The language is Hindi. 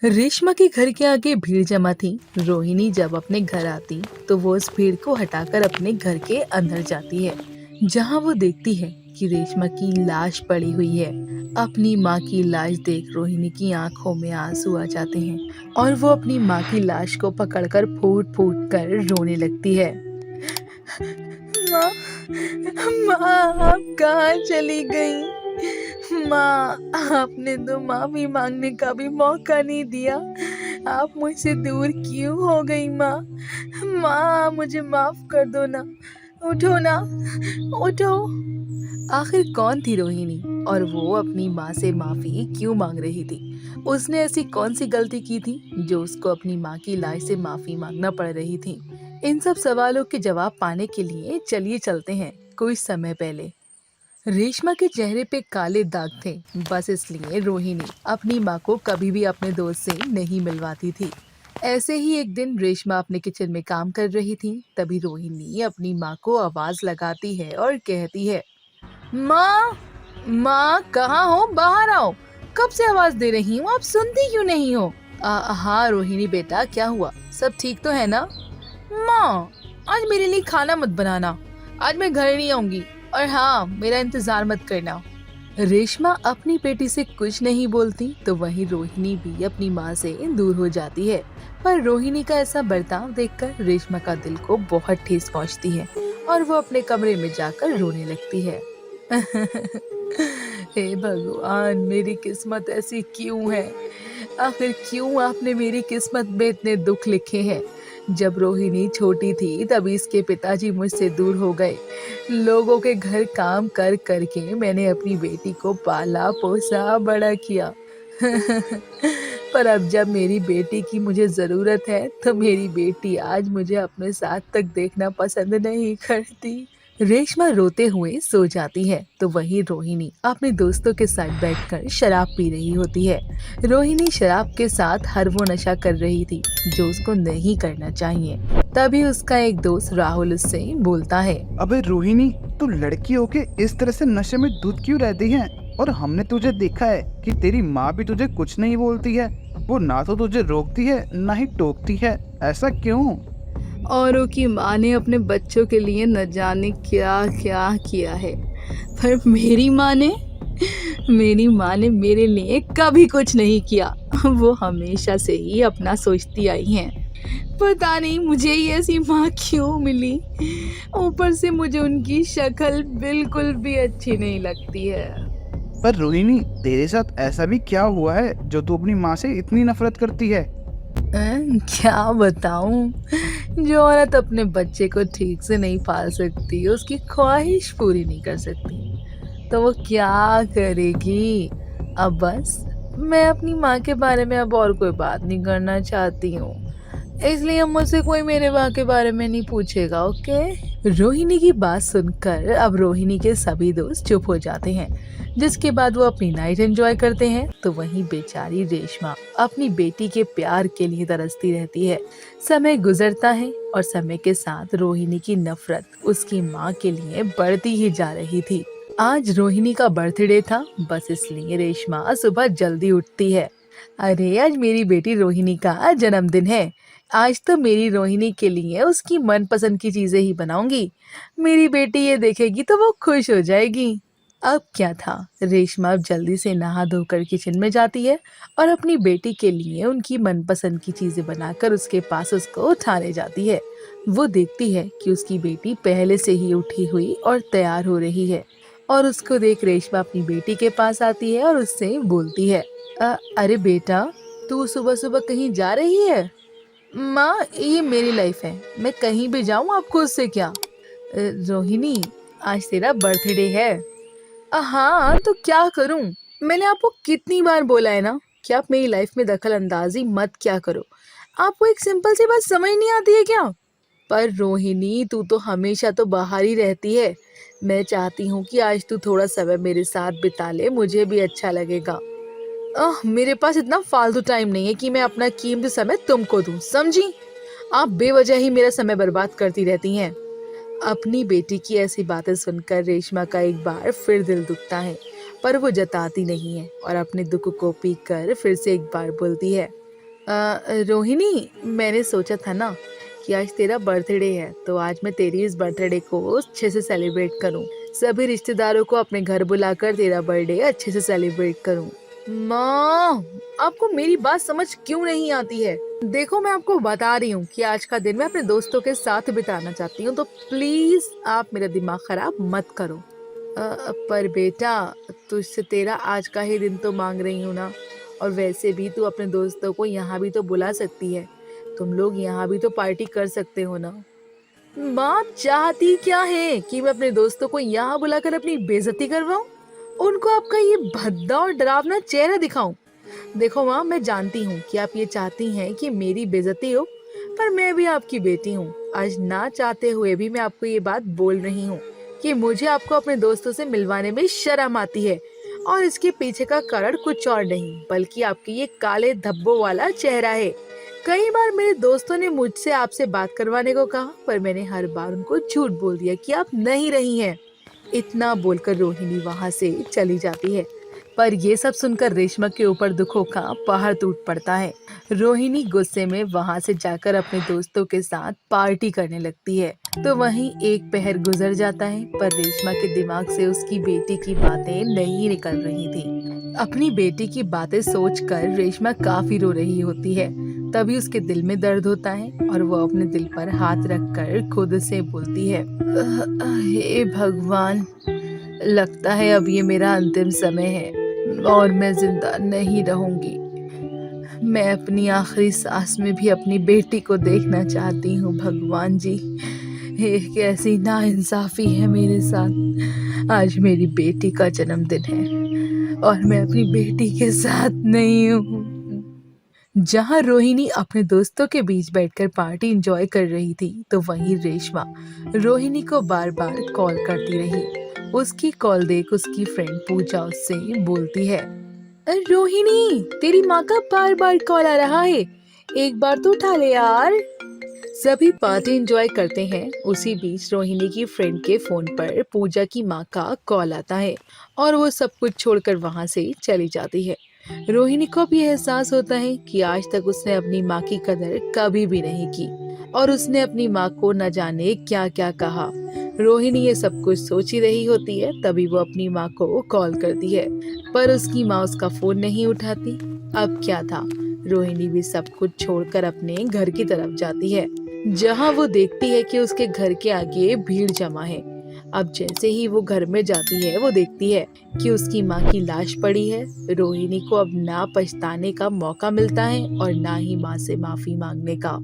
रेशमा के घर के आगे भीड़ जमा थी। रोहिणी जब अपने घर आती तो वो उस भीड़ को हटाकर अपने घर के अंदर जाती है, जहाँ वो देखती है कि रेशमा की लाश पड़ी हुई है। अपनी माँ की लाश देख रोहिणी की आंखों में आंसू आ जाते हैं और वो अपनी माँ की लाश को पकड़कर फूट फूट कर रोने लगती है। माँ, माँ आप कहाँ चली गई? माँ, आपने तो माफी मांगने का भी मौका नहीं दिया। आप मुझसे दूर क्यों हो गई माँ? माँ मुझे माफ कर दो ना। उठो ना, उठो। आखिर कौन थी रोहिणी और वो अपनी माँ से माफी क्यों मांग रही थी? उसने ऐसी कौन सी गलती की थी जो उसको अपनी माँ की लाश से माफी मांगना पड़ रही थी? इन सब सवालों के जवाब पाने के लिए चलिए चलते हैं कुछ समय पहले। रेशमा के चेहरे पे काले दाग थे, बस इसलिए रोहिणी अपनी माँ को कभी भी अपने दोस्त से नहीं मिलवाती थी। ऐसे ही एक दिन रेशमा अपने किचन में काम कर रही थी, तभी रोहिणी अपनी माँ को आवाज लगाती है और कहती है, माँ, माँ कहाँ हो? बाहर आओ। कब से आवाज दे रही हूँ, आप सुनती क्यों नहीं हो? हाँ रोहिणी बेटा, क्या हुआ? सब ठीक तो है ना? माँ, आज मेरे लिए खाना मत बनाना। आज मैं घर नहीं आऊंगी। और हाँ, मेरा इंतजार मत करना। रेशमा अपनी बेटी से कुछ नहीं बोलती तो वहीं रोहिणी भी अपनी माँ से दूर हो जाती है। पर रोहिणी का ऐसा बर्ताव देखकर रेशमा का दिल को बहुत ठेस पहुँचती है और वो अपने कमरे में जाकर रोने लगती है। हे भगवान, मेरी किस्मत ऐसी क्यों है? आखिर क्यों आपने मेरी किस्मत में इतने दुख लिखे हैं? जब रोहिणी छोटी थी तभी इसके पिताजी मुझसे दूर हो गए। लोगों के घर काम कर करके मैंने अपनी बेटी को पाला पोसा बड़ा किया। पर अब जब मेरी बेटी की मुझे जरूरत है तो मेरी बेटी आज मुझे अपने साथ तक देखना पसंद नहीं करती। रेशमा रोते हुए सो जाती है तो वहीं रोहिणी अपने दोस्तों के साथ बैठकर शराब पी रही होती है। रोहिणी शराब के साथ हर वो नशा कर रही थी जो उसको नहीं करना चाहिए। तभी उसका एक दोस्त राहुल उससे बोलता है, अबे रोहिणी, तू लड़की होके इस तरह से नशे में धुत क्यों रहती है? और हमने तुझे देखा है कि तेरी माँ भी तुझे कुछ नहीं बोलती है। वो ना तो तुझे रोकती है ना ही टोकती है। ऐसा क्यों? औरों की माँ ने अपने बच्चों के लिए न जाने क्या क्या किया है, पर मेरी माँ ने मेरे लिए कभी कुछ नहीं किया। वो हमेशा से ही अपना सोचती आई हैं। पता नहीं मुझे ही ऐसी माँ क्यों मिली। ऊपर से मुझे उनकी शक्ल बिल्कुल भी अच्छी नहीं लगती है। पर रोहिणी, तेरे साथ ऐसा भी क्या हुआ है जो तू अपनी माँ से इतनी नफरत करती है? क्या बताऊं? जो औरत अपने बच्चे को ठीक से नहीं पाल सकती, उसकी ख्वाहिश पूरी नहीं कर सकती, तो वो क्या करेगी? अब बस मैं अपनी माँ के बारे में अब और कोई बात नहीं करना चाहती हूँ, इसलिए अब मुझसे कोई मेरे माँ के बारे में नहीं पूछेगा, ओके? रोहिणी की बात सुनकर अब रोहिणी के सभी दोस्त चुप हो जाते हैं, जिसके बाद वो अपनी नाइट एंजॉय करते हैं तो वहीं बेचारी रेशमा अपनी बेटी के प्यार के लिए तरसती रहती है। समय गुजरता है और समय के साथ रोहिणी की नफरत उसकी माँ के लिए बढ़ती ही जा रही थी। आज रोहिणी का बर्थडे था, बस इसलिए रेशमा सुबह जल्दी उठती है। अरे आज मेरी बेटी रोहिणी का जन्मदिन है। आज तो मेरी रोहिणी के लिए उसकी मनपसंद की चीजें ही बनाऊंगी। मेरी बेटी ये देखेगी तो वो खुश हो जाएगी। अब क्या था, रेशमा अब जल्दी से नहा धोकर किचन में जाती है और अपनी बेटी के लिए उनकी मनपसंद की चीजें बनाकर उसके पास उसको उठाने जाती है। वो देखती है कि उसकी बेटी पहले से ही उठी हुई और तैयार हो रही है और उसको देख रेशमा अपनी बेटी के पास आती है और उससे बोलती है, अरे बेटा, तू सुबह सुबह कहीं जा रही है? माँ, ये मेरी लाइफ है, मैं कहीं भी जाऊँ आपको उससे क्या? रोहिणी, आज तेरा बर्थडे है। हाँ तो क्या करूं? मैंने आपको कितनी बार बोला है ना कि आप मेरी लाइफ में दखल अंदाजी मत क्या करो। आपको एक सिंपल सी बात समझ नहीं आती है क्या? पर रोहिणी, तू तो हमेशा तो बाहर ही रहती है। मैं चाहती हूँ कि आज तू थोड़ा समय मेरे साथ बिता ले, मुझे भी अच्छा लगेगा। मेरे पास इतना फालतू टाइम नहीं है कि मैं अपना कीमती समय तुमको दूं, समझी? आप बेवजह ही मेरा समय बर्बाद करती रहती हैं। अपनी बेटी की ऐसी बातें सुनकर रेशमा का एक बार फिर दिल दुखता है, पर वो जताती नहीं है और अपने दुख को पी कर फिर से एक बार बोलती है, रोहिणी, मैंने सोचा था ना कि आज तेरा बर्थडे है, तो आज मैं तेरी इस बर्थडे को अच्छे से सेलिब्रेट करूं। सभी रिश्तेदारों को अपने घर बुलाकर तेरा बर्थडे अच्छे से सेलिब्रेट करूं। माँ, आपको मेरी बात समझ क्यों नहीं आती है? देखो, मैं आपको बता रही हूँ कि आज का दिन मैं अपने दोस्तों के साथ बिताना चाहती हूँ, तो प्लीज आप मेरा दिमाग खराब मत करो। पर बेटा, तुझसे तेरा आज का ही दिन तो मांग रही हूँ ना। और वैसे भी तू अपने दोस्तों को यहाँ भी तो बुला सकती है। तुम लोग यहाँ भी तो पार्टी कर सकते हो ना। बाप चाहती क्या है कि मैं अपने दोस्तों को यहाँ बुलाकर अपनी बेइज्जती करवाऊं, उनको आपका ये भद्दा और डरावना चेहरा दिखाऊं। देखो माँ, मैं जानती हूँ कि आप ये चाहती हैं कि मेरी बेइज्जती हो, पर मैं भी आपकी बेटी हूँ। आज ना चाहते हुए भी मैं आपको ये बात बोल रही हूँ कि मुझे आपको अपने दोस्तों से मिलवाने में शर्म आती है। और इसके पीछे का कारण कुछ और नहीं बल्कि आपके ये काले धब्बों वाला चेहरा है। कई बार मेरे दोस्तों ने मुझसे आपसे बात करवाने को कहा, पर मैंने हर बार उनको झूठ बोल दिया कि आप नहीं रही हैं। इतना बोलकर रोहिणी वहां से चली जाती है। पर ये सब सुनकर रेशमा के ऊपर दुखों का पहाड़ टूट पड़ता है। रोहिणी गुस्से में वहां से जाकर अपने दोस्तों के साथ पार्टी करने लगती है। तो वहीं एक पहर गुजर जाता है, पर रेशमा के दिमाग से उसकी बेटी की बातें नहीं निकल रही थी। अपनी बेटी की बातें सोचकर रेशमा काफी रो रही होती है। तभी उसके दिल में दर्द होता है और वो अपने दिल पर हाथ रखकर खुद से बोलती है, हे भगवान, लगता है अब ये मेरा अंतिम समय है और मैं जिंदा नहीं रहूंगी। मैं अपनी आखिरी सांस में भी अपनी बेटी को देखना चाहती हूँ। भगवान जी, ये कैसी नाइंसाफी है मेरे साथ। आज मेरी बेटी का जन्मदिन है और मैं अपनी बेटी के साथ नहीं हूँ। जहाँ रोहिणी अपने दोस्तों के बीच बैठकर पार्टी एंजॉय कर रही थी, तो वहीं रेशमा रोहिणी को बार बार कॉल करती रही। उसकी कॉल देख उसकी फ्रेंड पूजा उससे बोलती है, रोहिणी, तेरी माँ का बार बार कॉल आ रहा है, एक बार तो उठा ले यार। सभी पार्टी एंजॉय करते हैं। उसी बीच रोहिणी की फ्रेंड के फोन पर पूजा की माँ का कॉल आता है और वो सब कुछ छोड़कर वहां से चली जाती है। रोहिणी को भी एहसास होता है कि आज तक उसने अपनी माँ की कदर कभी भी नहीं की और उसने अपनी माँ को न जाने क्या क्या कहा। रोहिणी ये सब कुछ सोच ही रही होती है, तभी वो अपनी माँ को कॉल करती है, पर उसकी माँ उसका फोन नहीं उठाती। अब क्या था, रोहिणी भी सब कुछ छोड़कर अपने घर की तरफ जाती है, जहाँ वो देखती है कि उसके घर के आगे भीड़ जमा है। अब जैसे ही वो घर में जाती है, वो देखती है कि उसकी माँ की लाश पड़ी है। रोहिणी को अब ना पछताने का मौका मिलता है और ना ही माँ से माफी मांगने का।